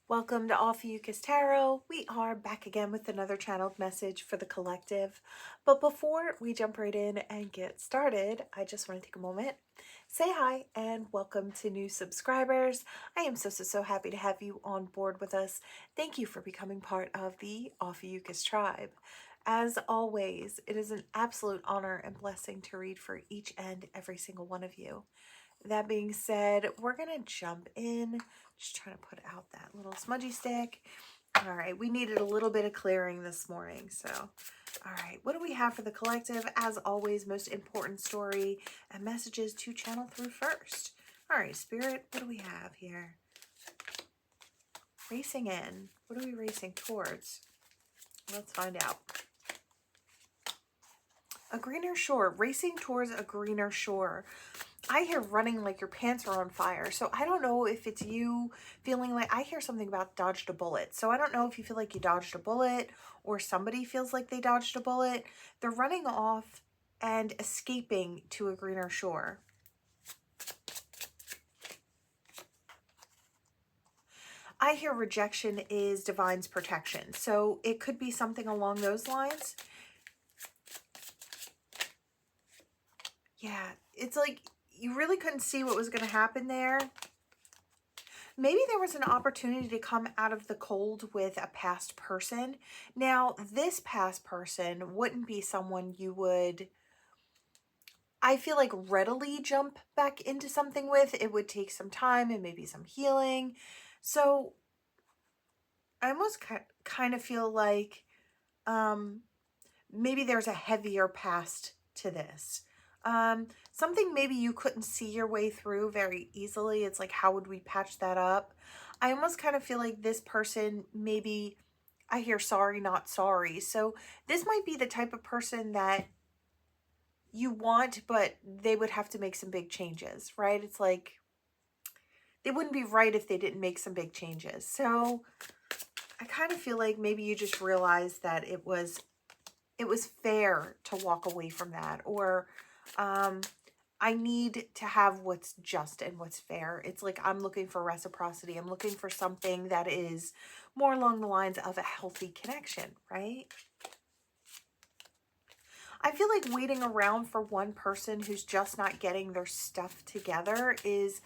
Welcome to Ophiuchus Tarot. We are back again with another channeled message for the collective. But before we jump right in and get started, I just want to take a moment, say hi, and welcome to new subscribers. I am so happy to have you on board with us. Thank you for becoming part of the Ophiuchus tribe. As always, it is an absolute honor and blessing to read for each and every single one of you. That being said, we're going to jump in. Just trying to put out that little smudgy stick. All right, we needed a little bit of clearing this morning. So, all right, what do we have for the collective? As always, most important story and messages to channel through first. All right, Spirit, what do we have here? Racing in. What are we racing towards? Let's find out. A greener shore. Racing towards a greener shore. I hear running like your pants are on fire. So I don't know if it's you feeling like, I hear something about dodged a bullet. So I don't know if you feel like you dodged a bullet or somebody feels like they dodged a bullet. They're running off and escaping to a greener shore. I hear rejection is divine's protection. So it could be something along those lines. Yeah, it's like you really couldn't see what was going to happen there. Maybe there was an opportunity to come out of the cold with a past person. Now, this past person wouldn't be someone you would, I feel like, readily jump back into something with. It would take some time and maybe some healing. So I almost kind of feel like maybe there's a heavier past to this. Something maybe you couldn't see your way through very easily. It's like, how would we patch that up? I almost kind of feel like this person, maybe, I hear sorry, not sorry. So this might be the type of person that you want, but they would have to make some big changes, right? It's like, they wouldn't be right if they didn't make some big changes. So I kind of feel like maybe you just realized that it was fair to walk away from that, or I need to have what's just and what's fair. It's like I'm looking for reciprocity. I'm looking for something that is more along the lines of a healthy connection, right? I feel like waiting around for one person who's just not getting their stuff together is,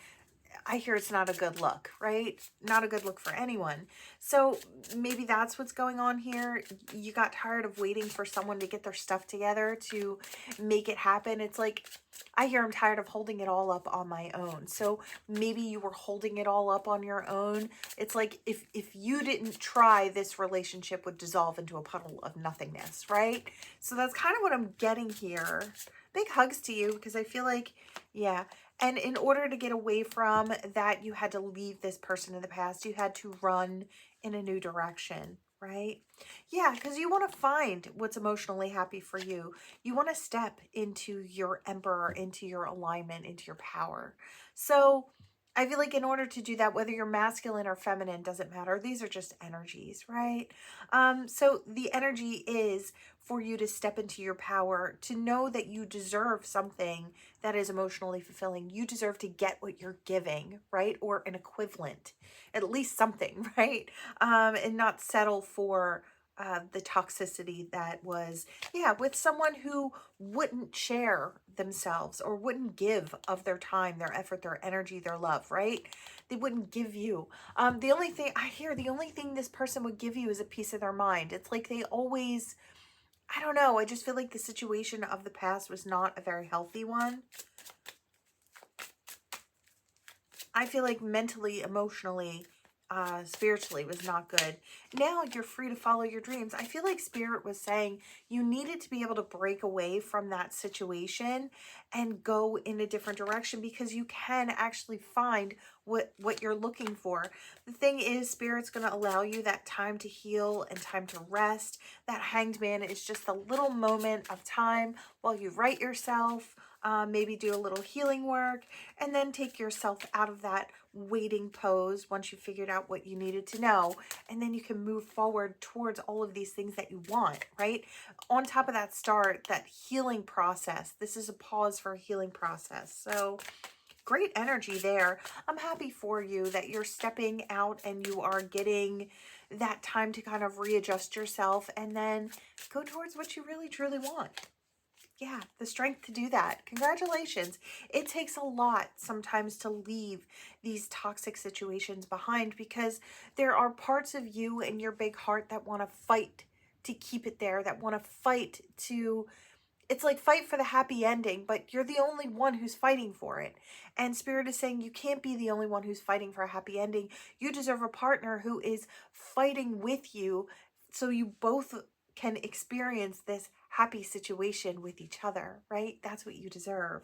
I hear it's not a good look, right? Not a good look for anyone. So maybe that's what's going on here. You got tired of waiting for someone to get their stuff together to make it happen. It's like, I hear I'm tired of holding it all up on my own. So maybe you were holding it all up on your own. It's like if you didn't try, this relationship would dissolve into a puddle of nothingness, right? So that's kind of what I'm getting here. Big hugs to you, because I feel like, yeah. And in order to get away from that, you had to leave this person in the past. You had to run in a new direction, right? Yeah, because you want to find what's emotionally happy for you. You want to step into your emperor, into your alignment, into your power. So I feel like in order to do that, whether you're masculine or feminine, doesn't matter. These are just energies, right? So the energy is for you to step into your power, to know that you deserve something that is emotionally fulfilling. You deserve to get what you're giving, right? Or an equivalent, at least something, right? And not settle for the toxicity that was, yeah, with someone who wouldn't share themselves or wouldn't give of their time, their effort, their energy, their love, right? They wouldn't give you. The only thing I hear, the only thing this person would give you is a piece of their mind. It's like they always, I don't know, I just feel like the situation of the past was not a very healthy one. I feel like mentally, emotionally, spiritually was not good. Now you're free to follow your dreams. I feel like Spirit was saying you needed to be able to break away from that situation and go in a different direction, because you can actually find what you're looking for. The thing is, Spirit's going to allow you that time to heal and time to rest. That Hanged Man is just a little moment of time while you right yourself, maybe do a little healing work, and then take yourself out of that waiting pose once you figured out what you needed to know. And then you can move forward towards all of these things that you want, right? On top of that, start that healing process. This is a pause for a healing process. So great energy there. I'm happy for you that you're stepping out and you are getting that time to kind of readjust yourself and then go towards what you really truly want. Yeah, the strength to do that. Congratulations. It takes a lot sometimes to leave these toxic situations behind because there are parts of you and your big heart that want to fight to keep it there, that want to fight to, it's like fight for the happy ending, but you're the only one who's fighting for it. And Spirit is saying you can't be the only one who's fighting for a happy ending. You deserve a partner who is fighting with you so you both can experience this happy situation with each other, right? That's what you deserve.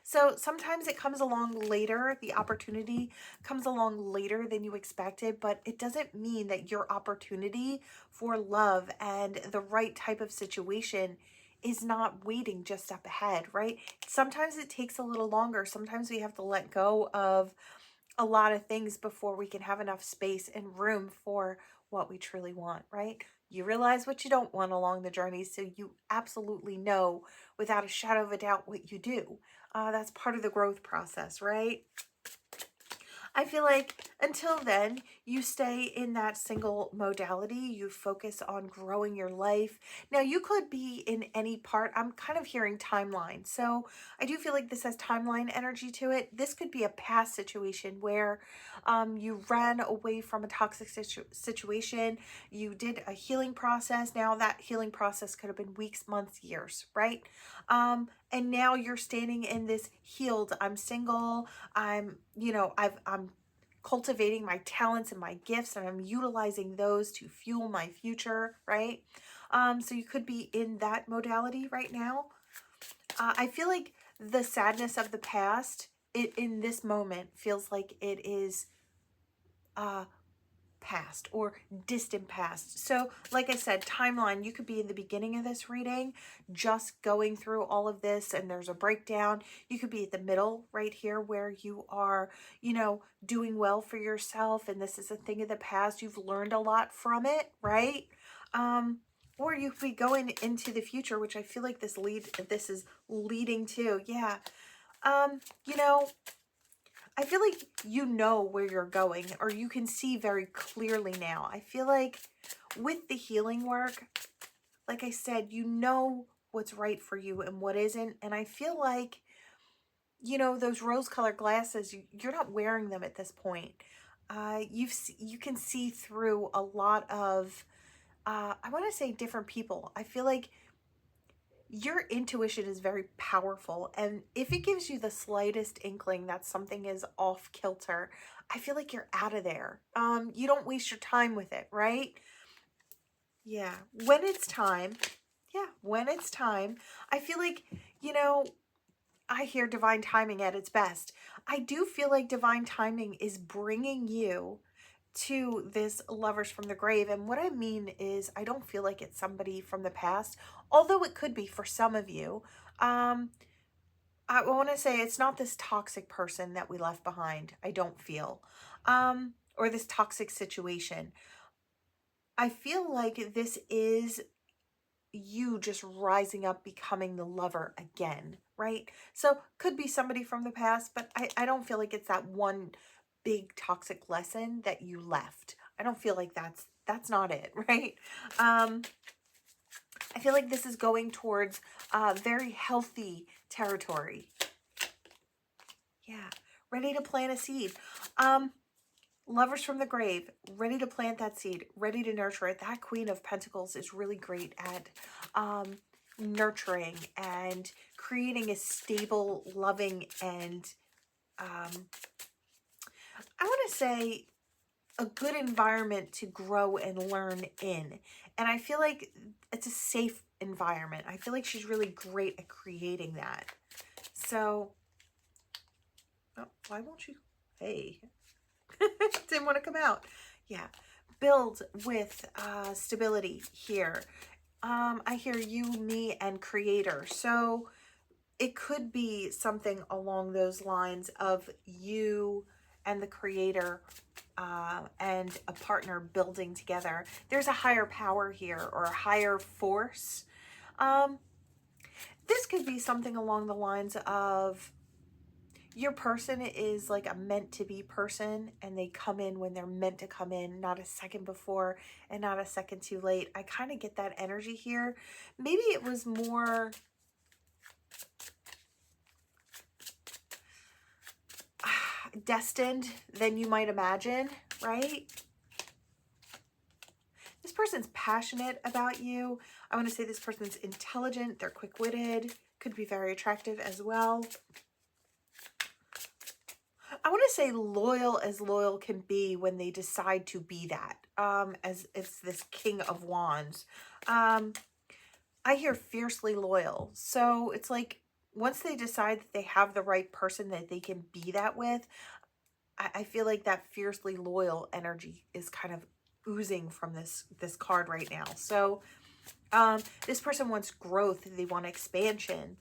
So sometimes it comes along later, the opportunity comes along later than you expected, but it doesn't mean that your opportunity for love and the right type of situation is not waiting just up ahead, right? Sometimes it takes a little longer. Sometimes we have to let go of a lot of things before we can have enough space and room for what we truly want, right? You realize what you don't want along the journey, so you absolutely know without a shadow of a doubt what you do. That's part of the growth process, right? I feel like until then, you stay in that single modality. You focus on growing your life. Now, you could be in any part. I'm kind of hearing timeline. So I do feel like this has timeline energy to it. This could be a past situation where you ran away from a toxic situation. You did a healing process. Now that healing process could have been weeks, months, years, right? And now you're standing in this healed, I'm single, I'm cultivating my talents and my gifts and I'm utilizing those to fuel my future, right? So you could be in that modality right now. I feel like the sadness of the past, in this moment feels like it is past or distant past. So like I said, timeline, you could be in the beginning of this reading just going through all of this and there's a breakdown. You could be at the middle right here where you are, doing well for yourself and this is a thing of the past. You've learned a lot from it, right? Or you could be going into the future, which I feel like this is leading to. Yeah. I feel like you know where you're going or you can see very clearly now. I feel like with the healing work, like I said, you know what's right for you and what isn't. And I feel like, those rose-colored glasses, you're not wearing them at this point. You can see through a lot of, I want to say different people. I feel like your intuition is very powerful. And if it gives you the slightest inkling that something is off kilter, I feel like you're out of there. You don't waste your time with it, right? Yeah. When it's time. Yeah. When it's time. I feel like, I hear divine timing at its best. I do feel like divine timing is bringing you to this lovers from the grave. And what I mean is I don't feel like it's somebody from the past, although it could be for some of you. I want to say it's not this toxic person that we left behind, I don't feel, or this toxic situation. I feel like this is you just rising up, becoming the lover again, right? So could be somebody from the past, but I don't feel like it's that one big toxic lesson that you left. I don't feel like that's not it, right? I feel like this is going towards very healthy territory. Yeah, ready to plant a seed. Lovers from the grave, ready to plant that seed, ready to nurture it. That Queen of Pentacles is really great at nurturing and creating a stable, loving, and I want to say a good environment to grow and learn in. And I feel like it's a safe environment. I feel like she's really great at creating that. So, why won't you? Hey. Didn't want to come out. Yeah. Build with stability here. I hear you, me, and creator. So it could be something along those lines of you and the creator and a partner building together. There's a higher power here or a higher force. This could be something along the lines of Your person is like a meant to be person, and they come in when they're meant to come in, not a second before and not a second too late. I kind of get that energy here. Maybe it was more destined than you might imagine, right? This person's passionate about you. I want to say this person's intelligent, they're quick-witted, could be very attractive as well. I want to say loyal as loyal can be when they decide to be that, as it's this King of Wands. I hear fiercely loyal. So it's like once they decide that they have the right person that they can be that with, I feel like that fiercely loyal energy is kind of oozing from this card right now. So this person wants growth. They want expansion.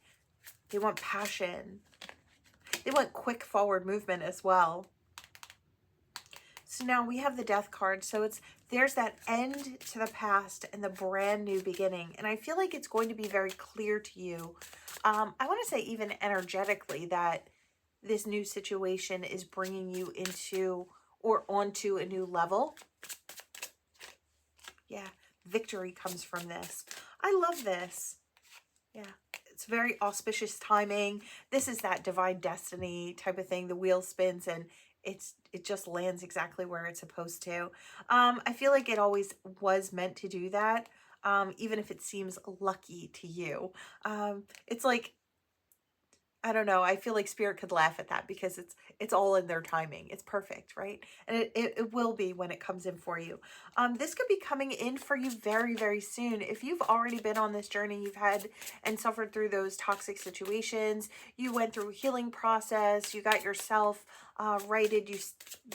They want passion. They want quick forward movement as well. So now we have the Death card. So there's that end to the past and the brand new beginning. And I feel like it's going to be very clear to you. I want to say even energetically that this new situation is bringing you into or onto a new level. Yeah, victory comes from this. I love this. Yeah, it's very auspicious timing. This is that divine destiny type of thing. The wheel spins and it just lands exactly where it's supposed to. I feel like it always was meant to do that, even if it seems lucky to you. It's like, I don't know. I feel like Spirit could laugh at that because it's all in their timing. It's perfect, right? And it will be when it comes in for you. This could be coming in for you very, very soon. If you've already been on this journey, you've had and suffered through those toxic situations, you went through a healing process, you got yourself righted,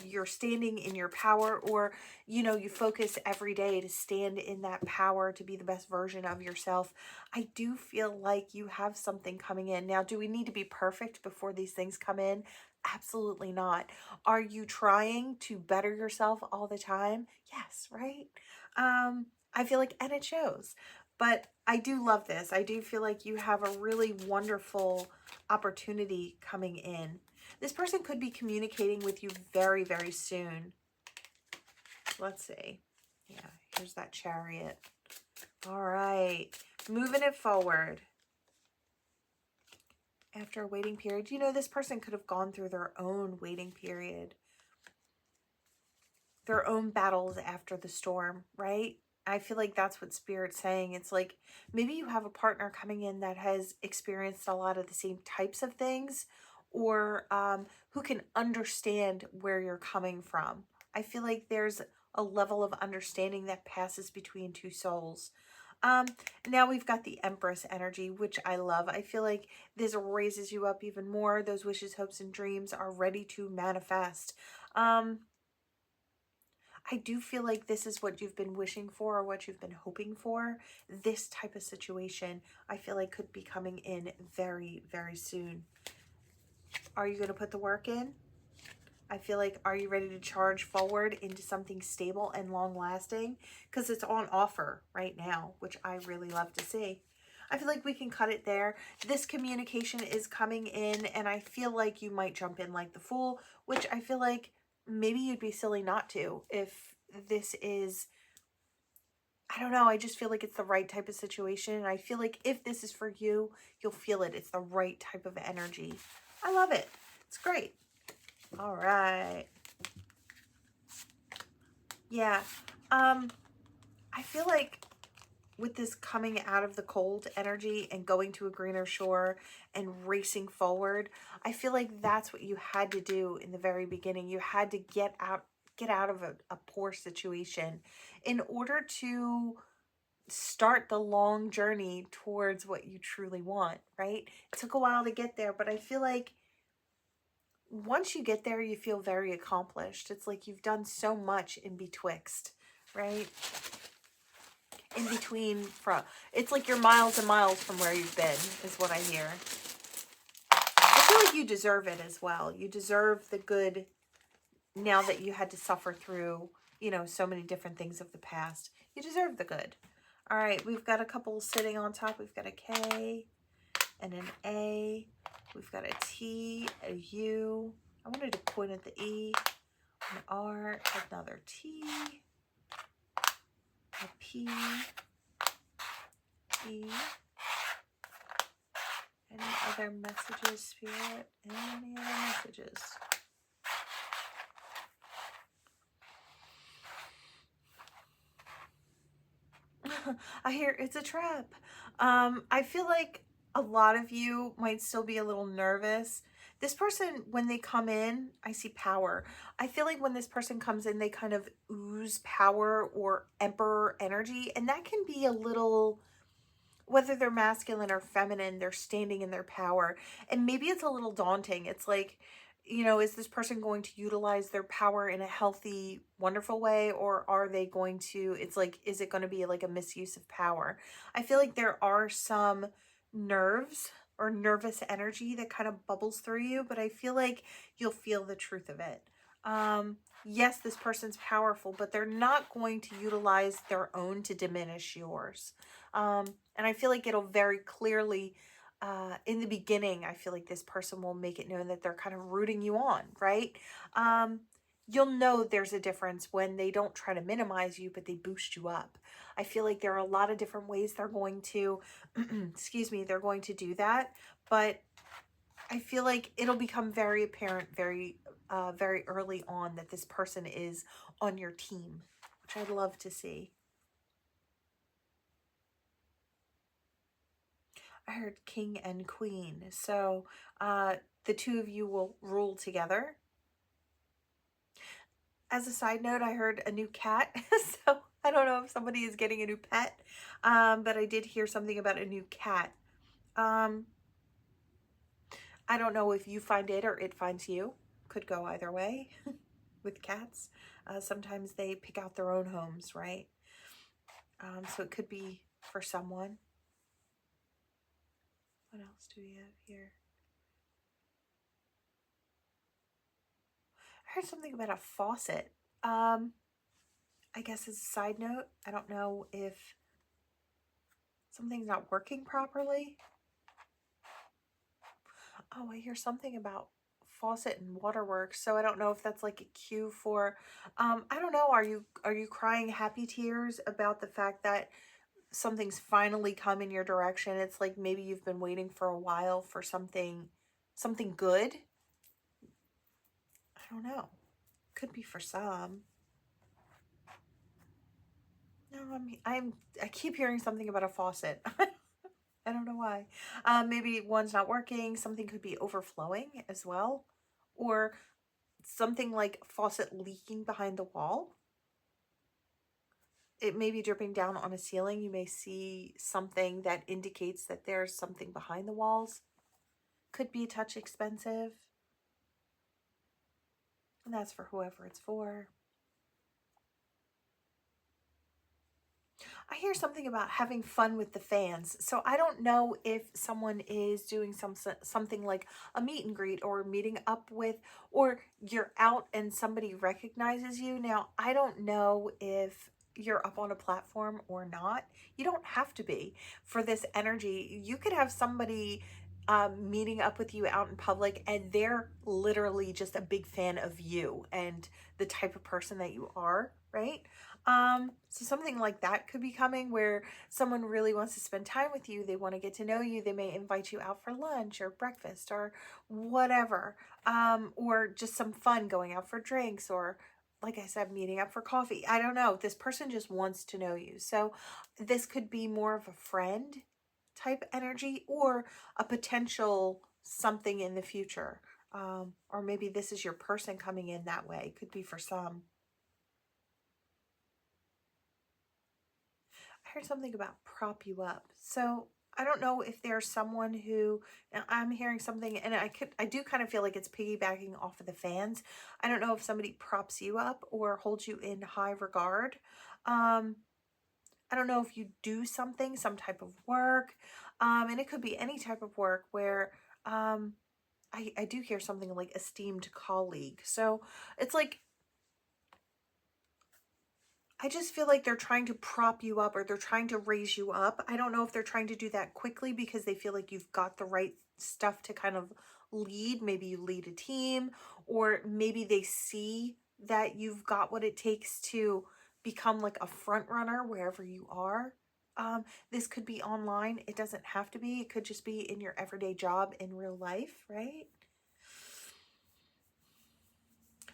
you're standing in your power, or you focus every day to stand in that power to be the best version of yourself. I do feel like you have something coming in. Now, do we need to be perfect before these things come in? Absolutely not. Are you trying to better yourself all the time? Yes, right? I feel like, and it shows. But I do love this. I do feel like you have a really wonderful opportunity coming in. This person could be communicating with you very, very soon. Let's see. Yeah, here's that Chariot. All right. Moving it forward. After a waiting period, this person could have gone through their own waiting period. Their own battles after the storm, right? I feel like that's what Spirit's saying. It's like maybe you have a partner coming in that has experienced a lot of the same types of things, or who can understand where you're coming from. I feel like there's a level of understanding that passes between two souls. Now we've got the Empress energy, which I love. I feel like this raises you up even more. Those wishes, hopes, and dreams are ready to manifest. I do feel like this is what you've been wishing for or what you've been hoping for. This type of situation, I feel like could be coming in very, very soon. Are you going to put the work in? I feel like, are you ready to charge forward into something stable and long lasting? Because it's on offer right now, which I really love to see. I feel like we can cut it there. This communication is coming in, and I feel like you might jump in like the Fool, which I feel like maybe you'd be silly not to if this is, I don't know, I just feel like it's the right type of situation. And I feel like if this is for you, you'll feel it. It's the right type of energy. I love it. It's great. All right. Yeah. I feel like with this coming out of the cold energy and going to a greener shore and racing forward, I feel like that's what you had to do in the very beginning. You had to get out of a poor situation in order to start the long journey towards what you truly want, right? It took a while to get there, but I feel like once you get there, you feel very accomplished. It's like you've done so much in betwixt, right? In between, it's like you're miles and miles from where you've been, is what I hear. I feel like you deserve it as well. You deserve the good now that you had to suffer through, so many different things of the past. You deserve the good. All right, we've got a couple sitting on top. We've got a K and an A. We've got a T, a U. I wanted to point at the E, an R, another T, a P, E. Any other messages, Spirit? Any other messages? I hear it's a trap. I feel like a lot of you might still be a little nervous. This person, when they come in, I see power. I feel like when this person comes in, they kind of ooze power or emperor energy. And that can be a little, whether they're masculine or feminine, they're standing in their power. And maybe it's a little daunting. It's like, you know, is this person going to utilize their power in a healthy, wonderful way? Or are they going to, it's like, is it going to be like a misuse of power? I feel like there are some nerves or nervous energy that kind of bubbles through you, but I feel like you'll feel the truth of it. Yes, this person's powerful, but they're not going to utilize their own to diminish yours. And I feel like it'll very clearly, in the beginning, I feel like this person will make it known that they're kind of rooting you on, right? You'll know there's a difference when they don't try to minimize you, but they boost you up. I feel like there are a lot of different ways they're going to, excuse me, they're going to do that. But I feel like it'll become very apparent very early on that this person is on your team, which I'd love to see. I heard king and queen. So the two of you will rule together. As a side note, I heard a new cat. So I don't know if somebody is getting a new pet, but I did hear something about a new cat. I don't know if you find it or it finds you. Could go either way with cats. Sometimes they pick out their own homes, right? So it could be for someone. What else do we have here? I heard something about a faucet. I guess as a side note, I don't know if something's not working properly. Oh, I hear something about faucet and waterworks. So I don't know if that's like a cue for, I don't know. Are you crying happy tears about the fact that something's finally come in your direction? It's like maybe you've been waiting for a while for something good. I don't know. Could be for some. No, I keep hearing something about a faucet. I don't know why. Maybe one's not working. Something could be overflowing as well. Or something like faucet leaking behind the wall. It may be dripping down on a ceiling. You may see something that indicates that there's something behind the walls. Could be a touch expensive. And that's for whoever it's for. I hear something about having fun with the fans. So I don't know if someone is doing something like a meet and greet or meeting up with, or you're out and somebody recognizes you. Now, I don't know if you're up on a platform or not. You don't have to be for this energy. You could have somebody meeting up with you out in public and they're literally just a big fan of you and the type of person that you are, right? So something like that could be coming where someone really wants to spend time with you. They want to get to know you. They may invite you out for lunch or breakfast or whatever. Or just some fun going out for drinks or, like I said, meeting up for coffee. I don't know. This person just wants to know you. So this could be more of a friend type energy or a potential something in the future. Or maybe this is your person coming in that way. Could be for some. I heard something about prop you up. So I don't know if there's someone who, now I'm hearing something and I do kind of feel like it's piggybacking off of the fans. I don't know if somebody props you up or holds you in high regard. I don't know if you do something, some type of work. And it could be any type of work where, I do hear something like esteemed colleague. So it's like, I just feel like they're trying to prop you up or they're trying to raise you up. I don't know if they're trying to do that quickly because they feel like you've got the right stuff to kind of lead. Maybe you lead a team, or maybe they see that you've got what it takes to become like a front runner wherever you are. This could be online. It doesn't have to be. It could just be in your everyday job in real life, right?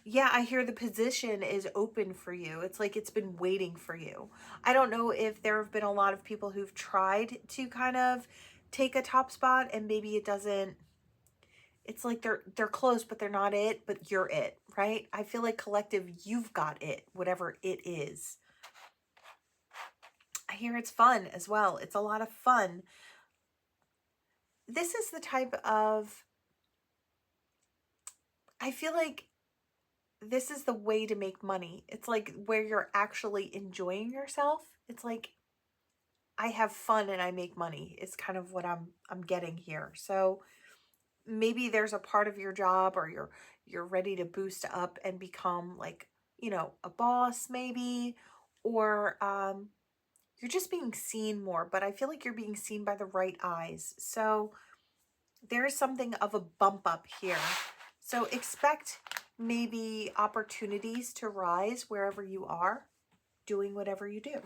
Yeah, I hear the position is open for you. It's like it's been waiting for you. I don't know if there have been a lot of people who've tried to kind of take a top spot, and maybe it doesn't, it's like they're close, but they're not it, but you're it, right? I feel like collective, you've got it, whatever it is. I hear it's fun as well. It's a lot of fun. This is the type of, I feel like this is the way to make money. It's like where you're actually enjoying yourself. It's like I have fun and I make money. It's kind of what I'm getting here. So maybe there's a part of your job, or you're ready to boost up and become like, you know, a boss maybe, or you're just being seen more, but I feel like you're being seen by the right eyes. So there is something of a bump up here. So expect maybe opportunities to rise wherever you are, doing whatever you do.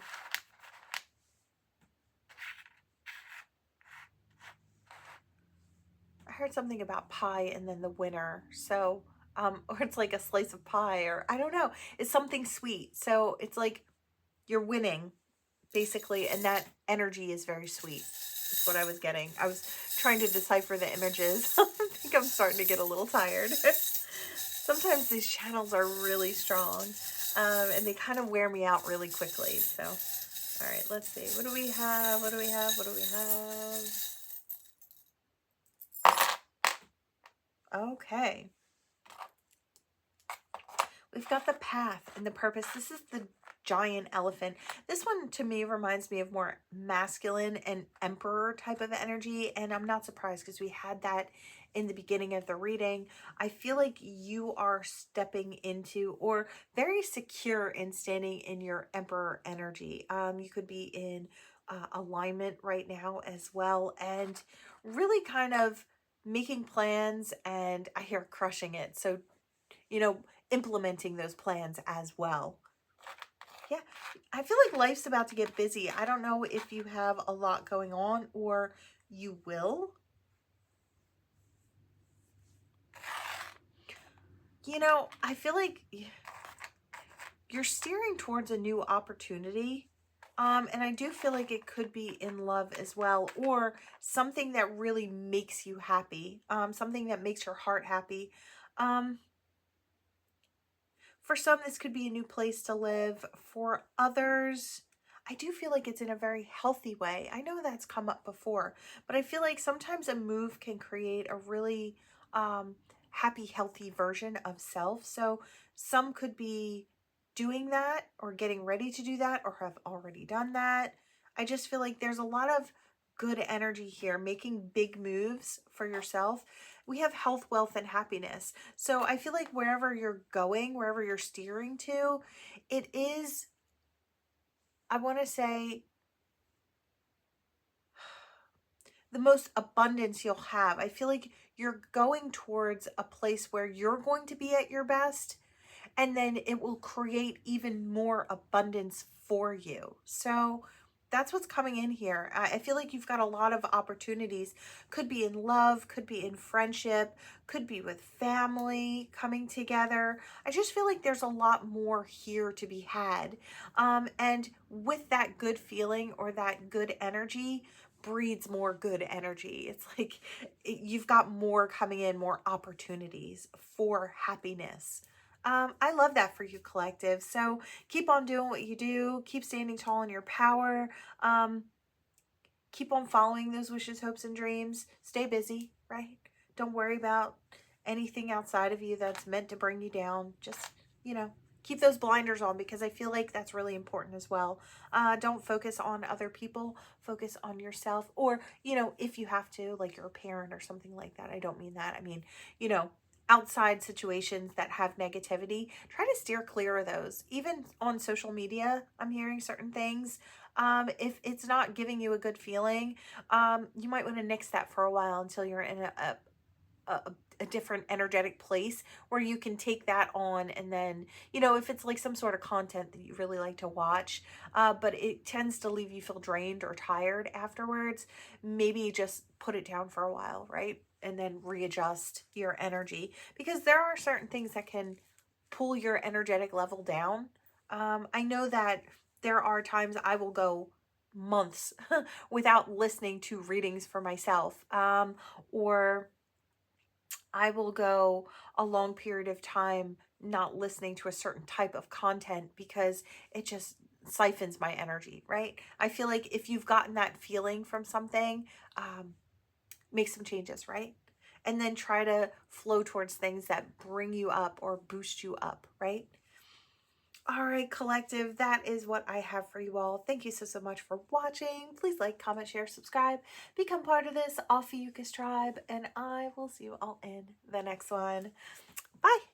I heard something about pie and then the winner. So, or it's like a slice of pie, or I don't know. It's something sweet. So it's like you're winning, basically, and that energy is very sweet. That's what I was getting. I was trying to decipher the images. I think I'm starting to get a little tired. Sometimes these channels are really strong, and they kind of wear me out really quickly. So, all right, let's see. What do we have? What do we have? What do we have? Okay. We've got the path and the purpose. This is the giant elephant. This one to me reminds me of more masculine and emperor type of energy. And I'm not surprised because we had that in the beginning of the reading. I feel like you are stepping into, or very secure in standing in your emperor energy. You could be in alignment right now as well, and really kind of making plans, and I hear crushing it. So, you know, implementing those plans as well. Yeah, I feel like life's about to get busy. I don't know if you have a lot going on, or you will. You know, I feel like you're steering towards a new opportunity. And I do feel like it could be in love as well, or something that really makes you happy. Something that makes your heart happy. For some, this could be a new place to live. For others, I do feel like it's in a very healthy way. I know that's come up before, but I feel like sometimes a move can create a really happy, healthy version of self. So some could be doing that, or getting ready to do that, or have already done that. I just feel like there's a lot of good energy here, making big moves for yourself. We have health, wealth, and happiness. So I feel like wherever you're going, wherever you're steering to, it is, I want to say, the most abundance you'll have. I feel like you're going towards a place where you're going to be at your best, and then it will create even more abundance for you. So that's what's coming in here. I feel like you've got a lot of opportunities. Could be in love, could be in friendship, could be with family coming together. I just feel like there's a lot more here to be had. And with that good feeling, or that good energy, breeds more good energy. It's like you've got more coming in, more opportunities for happiness. I love that for you, collective. So keep on doing what you do. Keep standing tall in your power. Keep on following those wishes, hopes, and dreams. Stay busy, right? Don't worry about anything outside of you that's meant to bring you down. Just, you know, keep those blinders on, because I feel like that's really important as well. Don't focus on other people. Focus on yourself. Or, you know, if you have to, like you're a parent or something like that. I don't mean that. I mean, you know, outside situations that have negativity, try to steer clear of those. Even on social media, I'm hearing certain things. If it's not giving you a good feeling, you might want to nix that for a while until you're in a different energetic place where you can take that on. And then, you know, if it's like some sort of content that you really like to watch, but it tends to leave you feel drained or tired afterwards, maybe just put it down for a while, right? And then readjust your energy, because there are certain things that can pull your energetic level down. I know that there are times I will go months without listening to readings for myself, or I will go a long period of time not listening to a certain type of content because it just siphons my energy, right? I feel like if you've gotten that feeling from something, make some changes, right? And then try to flow towards things that bring you up or boost you up, right? All right, collective, that is what I have for you all. Thank you so much for watching. Please like, comment, share, subscribe, become part of this Ophiuchus tribe, and I will see you all in the next one. Bye.